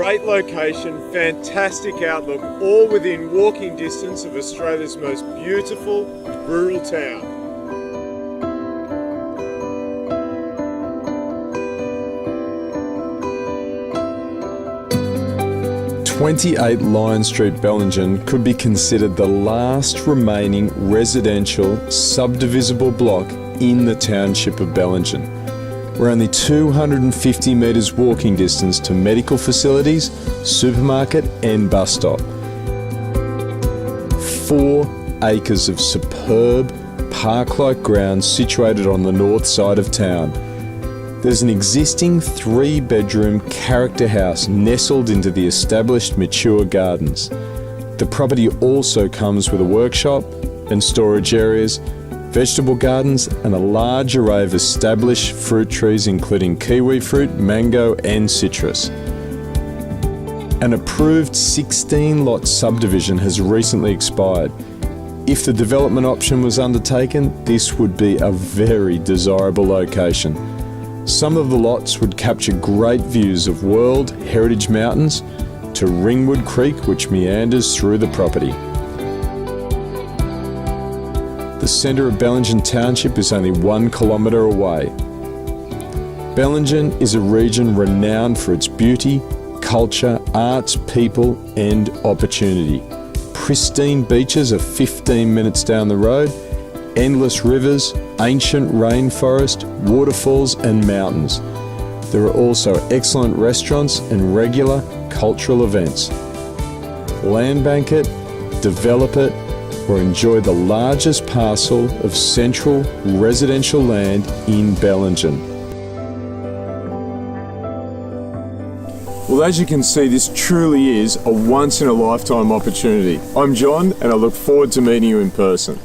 great location, fantastic outlook, all within walking distance of Australia's most beautiful rural town. 28 Lyon Street, Bellingen could be considered the last remaining residential subdivisible block in the township of Bellingen. We're only 250 metres walking distance to medical facilities, supermarket and bus stop. 4 acres of superb park-like ground situated on the north side of town. There's an existing 3-bedroom character house nestled into the established mature gardens. The property also comes with a workshop and storage areas, vegetable gardens and a large array of established fruit trees including kiwi fruit, mango and citrus. An approved 16-lot subdivision has recently expired. If the development option was undertaken, this would be a very desirable location. Some of the lots would capture great views of World Heritage Mountains to Ringwood Creek, which meanders through the property. The centre of Bellingen Township is only 1 kilometre away. Bellingen is a region renowned for its beauty, culture, arts, people and opportunity. Pristine beaches are 15 minutes down the road, endless rivers, ancient rainforest, waterfalls and mountains. There are also excellent restaurants and regular cultural events. Land bank it, develop it, or enjoy the largest parcel of central residential land in Bellingen. Well, as you can see, this truly is a once-in-a-lifetime opportunity. I'm John and I look forward to meeting you in person.